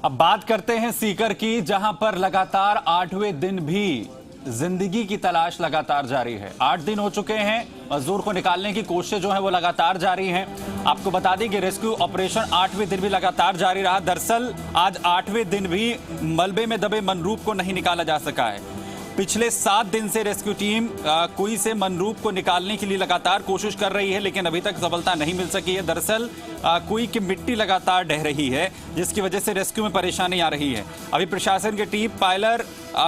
अब बात करते हैं सीकर की, जहां पर लगातार 8वें दिन भी जिंदगी की तलाश लगातार जारी है। 8 दिन हो चुके हैं, मजदूर को निकालने की कोशिश जो है वो लगातार जारी है। आपको बता दें कि रेस्क्यू ऑपरेशन 8वें दिन भी लगातार जारी रहा। दरअसल आज 8वें दिन भी मलबे में दबे मनरूप को नहीं निकाला जा सका है। पिछले 7 दिन से रेस्क्यू टीम कुई से मनरूप को निकालने के लिए लगातार कोशिश कर रही है, लेकिन अभी तक सफलता नहीं मिल सकी है। दरअसल कुई की मिट्टी लगातार ढह रही है, जिसकी वजह से रेस्क्यू में परेशानी आ रही है। अभी प्रशासन की टीम पायलर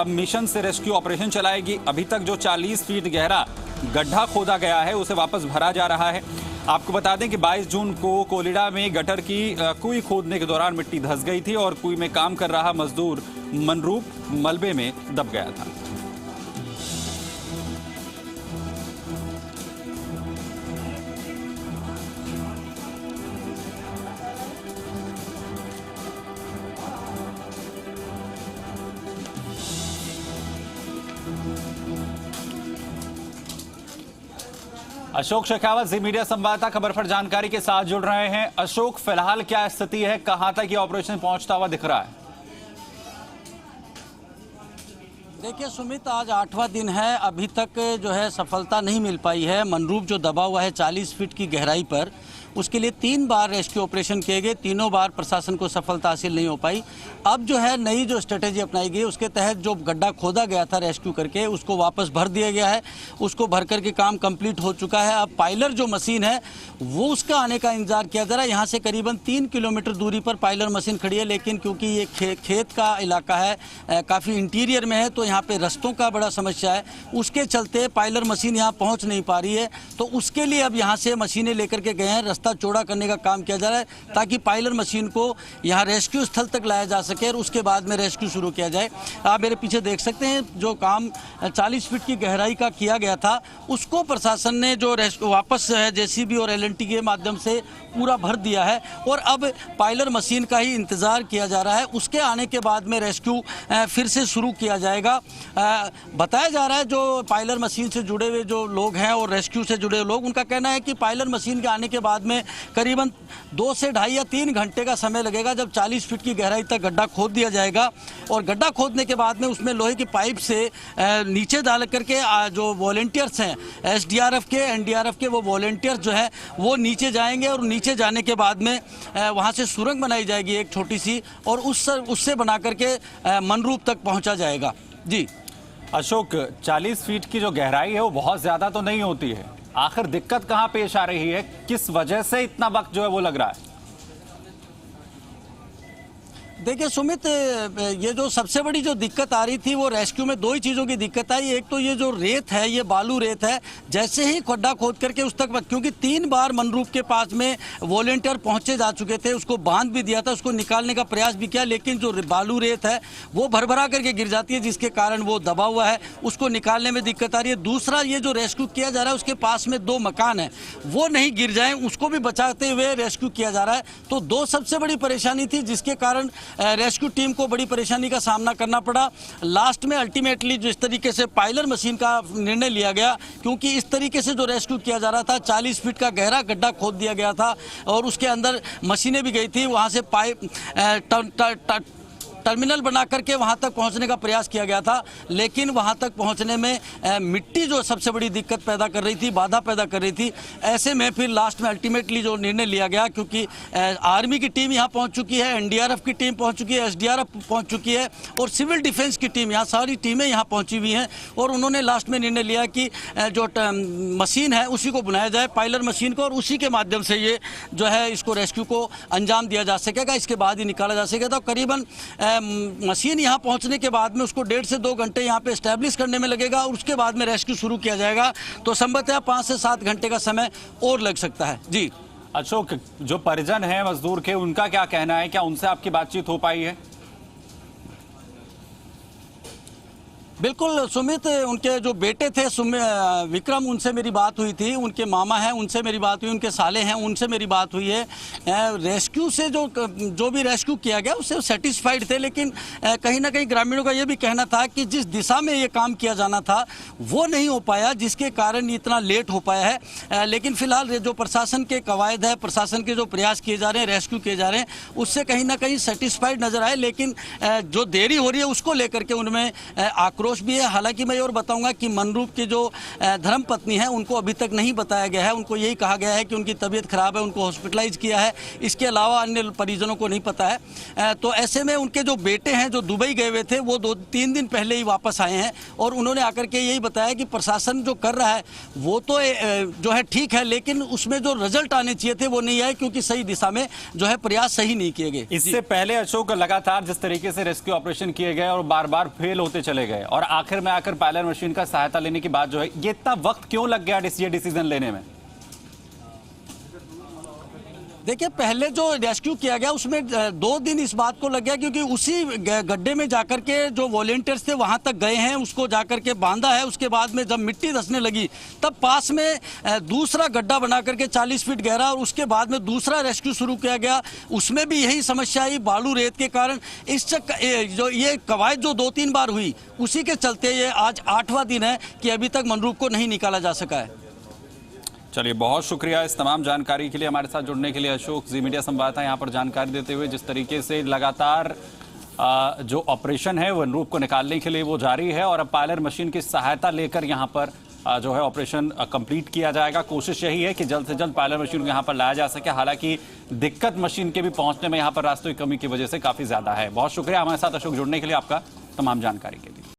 मिशन से रेस्क्यू ऑपरेशन चलाएगी। अभी तक जो 40 फीट गहरा गड्ढा खोदा गया है उसे वापस भरा जा रहा है। आपको बता दें कि 22 जून को कोलिडा में गटर की कुई खोदने के दौरान मिट्टी धंस गई थी और कुई में काम कर रहा मजदूर मनरूप मलबे में दब गया था। अशोक शेखावत जी मीडिया संवाददाता खबर पर जानकारी के साथ जुड़ रहे हैं। अशोक, फिलहाल क्या स्थिति है, कहां तक ये ऑपरेशन पहुंचता हुआ दिख रहा है? देखिए सुमित, आज 8वां दिन है, अभी तक जो है सफलता नहीं मिल पाई है। मनरूप जो दबा हुआ है 40 फीट की गहराई पर, उसके लिए 3 बार रेस्क्यू ऑपरेशन किए गए, तीनों बार प्रशासन को सफलता हासिल नहीं हो पाई। अब जो है नई जो स्ट्रेटेजी अपनाई गई, उसके तहत जो गड्ढा खोदा गया था रेस्क्यू करके, उसको वापस भर दिया गया है। उसको भर करके काम कंप्लीट हो चुका है। अब पायलर जो मशीन है वो उसका आने का इंतजार किया जा रहा है। यहाँ से करीबन 3 किलोमीटर दूरी पर पायलर मशीन खड़ी है, लेकिन क्योंकि ये खेत का इलाका है, काफ़ी इंटीरियर में है, तो यहाँ पे रास्तों का बड़ा समस्या है। उसके चलते पायलर मशीन यहाँ पहुँच नहीं पा रही है। तो उसके लिए अब यहाँ से मशीनें लेकर के गए हैं, रास्ता चौड़ा करने का काम किया जा रहा है, ताकि पायलर मशीन को यहाँ रेस्क्यू स्थल तक लाया जा सके और उसके बाद में रेस्क्यू शुरू किया जाए। आप मेरे पीछे देख सकते हैं, जो काम 40 फीट की गहराई का किया गया था, उसको प्रशासन ने जो वापस जेसीबी और एलएनटी के माध्यम से पूरा भर दिया है और अब पायलर मशीन का ही इंतज़ार किया जा रहा है। उसके आने के बाद में रेस्क्यू फिर से शुरू किया जाएगा। बताया जा रहा है जो पायलर मशीन से जुड़े हुए जो लोग हैं और रेस्क्यू से जुड़े लोग, उनका कहना है कि पायलर मशीन के आने के बाद में करीबन 2 से ढाई या 3 घंटे का समय लगेगा, जब 40 फीट की गहराई तक गड्ढा खोद दिया जाएगा। और गड्ढा खोदने के बाद में उसमें लोहे की पाइप से नीचे डाल करके जो वॉलंटियर्स हैं एसडीआरएफ के, एनडीआरएफ के, वो वॉलंटियर्स जो है वो नीचे जाएंगे और नीचे जाने के बाद में वहाँ से सुरंग बनाई जाएगी एक छोटी सी, और उससे बना करके मनरूप तक पहुँचा जाएगा। जी अशोक, 40 फीट की जो गहराई है वो बहुत ज्यादा तो नहीं होती है। आखिर दिक्कत कहां पेश आ रही है, किस वजह से इतना वक्त जो है वो लग रहा है? देखिए सुमित, ये जो सबसे बड़ी जो दिक्कत आ रही थी वो रेस्क्यू में 2 ही चीज़ों की दिक्कत आई। एक तो ये जो रेत है, ये बालू रेत है, जैसे ही खड्डा खोद करके उस तक, क्योंकि 3 बार मनरूप के पास में वॉलेंटियर पहुंचे जा चुके थे, उसको बांध भी दिया था, उसको निकालने का प्रयास भी किया, लेकिन जो बालू रेत है वो भरभरा करके गिर जाती है, जिसके कारण वो दबा हुआ है, उसको निकालने में दिक्कत आ रही है। दूसरा, ये जो रेस्क्यू किया जा रहा है उसके पास में 2 मकान है, वो नहीं गिर जाएं, उसको भी बचाते हुए रेस्क्यू किया जा रहा है। तो 2 सबसे बड़ी परेशानी थी, जिसके कारण रेस्क्यू टीम को बड़ी परेशानी का सामना करना पड़ा। लास्ट में अल्टीमेटली जिस तरीके से पायलर मशीन का निर्णय लिया गया, क्योंकि इस तरीके से जो रेस्क्यू किया जा रहा था, 40 फीट का गहरा गड्ढा खोद दिया गया था और उसके अंदर मशीनें भी गई थी, वहाँ से पाइप टर्मिनल बना करके वहां तक पहुंचने का प्रयास किया गया था, लेकिन वहां तक पहुंचने में मिट्टी जो सबसे बड़ी दिक्कत पैदा कर रही थी, बाधा पैदा कर रही थी। ऐसे में फिर लास्ट में अल्टीमेटली जो निर्णय लिया गया, क्योंकि आर्मी की टीम यहां पहुंच चुकी है, एनडीआरएफ की टीम पहुंच चुकी है, एसडीआरएफ पहुंच चुकी है और सिविल डिफेंस की टीम, यहाँ सारी टीमें यहाँ पहुंची हुई हैं, और उन्होंने लास्ट में निर्णय लिया कि जो मशीन है उसी को बनाया जाए, पायलर मशीन को, और उसी के माध्यम से ये जो है इसको रेस्क्यू को अंजाम दिया जा सकेगा, इसके बाद ही निकाला जा सकेगा। तो करीबन मशीन यहां पहुंचने के बाद में उसको 1.5 से 2 घंटे यहां पे एस्टैब्लिश करने में लगेगा और उसके बाद में रेस्क्यू शुरू किया जाएगा। तो संभवतः 5 से 7 घंटे का समय और लग सकता है। जी अशोक, जो परिजन है मजदूर के, उनका क्या कहना है, क्या उनसे आपकी बातचीत हो पाई है? बिल्कुल सुमित, उनके जो बेटे थे विक्रम, उनसे मेरी बात हुई थी, उनके मामा हैं उनसे मेरी बात हुई, उनके साले हैं उनसे मेरी बात हुई है। रेस्क्यू से जो भी रेस्क्यू किया गया उससे सेटिस्फाइड थे, लेकिन कहीं ना कहीं ग्रामीणों का ये भी कहना था कि जिस दिशा में ये काम किया जाना था वो नहीं हो पाया, जिसके कारण इतना लेट हो पाया है। लेकिन फिलहाल जो प्रशासन के कवायद है, प्रशासन के जो प्रयास किए जा रहे हैं, रेस्क्यू किए जा रहे हैं, उससे कहीं ना कहीं सेटिस्फाइड नजर आए। लेकिन जो देरी हो रही है उसको लेकर के उनमें आक्रोश भी है। हालांकि मैं और बताऊंगा कि मनरूप की जो धर्मपत्नी है उनको अभी तक नहीं बताया गया है, उनको यही कहा गया है कि उनकी तबीयत खराब है, उनको हॉस्पिटलाइज किया है, इसके अलावा अन्य परिजनों को नहीं पता है। तो ऐसे में उनके जो बेटे हैं जो दुबई गए हुए थे वो 2-3 दिन पहले ही वापस आए हैं और उन्होंने आकर के यही बताया कि प्रशासन जो कर रहा है वो तो जो है ठीक है, लेकिन उसमें जो रिजल्ट आने चाहिए थे वो नहीं आए, क्योंकि सही दिशा में जो है प्रयास सही नहीं किए गए। इससे पहले अशोक लगातार जिस तरीके से रेस्क्यू ऑपरेशन किए गए और बार बार फेल होते चले गए और आखिर में आकर पायलट मशीन का सहायता लेने की बात जो है, ये इतना वक्त क्यों लग गया ये डिसीजन लेने में? देखिए, पहले जो रेस्क्यू किया गया उसमें 2 दिन इस बात को लग गया, क्योंकि उसी गड्ढे में जाकर के जो वॉलेंटियर्स थे वहां तक गए हैं, उसको जाकर के बांधा है। उसके बाद में जब मिट्टी धंसने लगी तब पास में दूसरा गड्ढा बना करके 40 फीट गहरा, और उसके बाद में दूसरा रेस्क्यू शुरू किया गया। उसमें भी यही समस्या आई, बालू रेत के कारण। जो ये कवायद जो 2-3 बार हुई उसी के चलते ये आज 8वां दिन है कि अभी तक मनरूप को नहीं निकाला जा सका है। चलिए, बहुत शुक्रिया इस तमाम जानकारी के लिए, हमारे साथ जुड़ने के लिए अशोक, जी मीडिया संवाददाता यहाँ पर जानकारी देते हुए। जिस तरीके से लगातार जो ऑपरेशन है वनरूप को निकालने के लिए वो जारी है और अब पायलट मशीन की सहायता लेकर यहाँ पर जो है ऑपरेशन कंप्लीट किया जाएगा। कोशिश यही है कि जल्द से जल्द पायलट मशीन को यहाँ पर लाया जा सके। हालांकि दिक्कत मशीन के भी पहुंचने में यहाँ पर रास्तों की कमी की वजह से काफी ज्यादा है। बहुत शुक्रिया हमारे साथ अशोक जुड़ने के लिए, आपका तमाम जानकारी के लिए।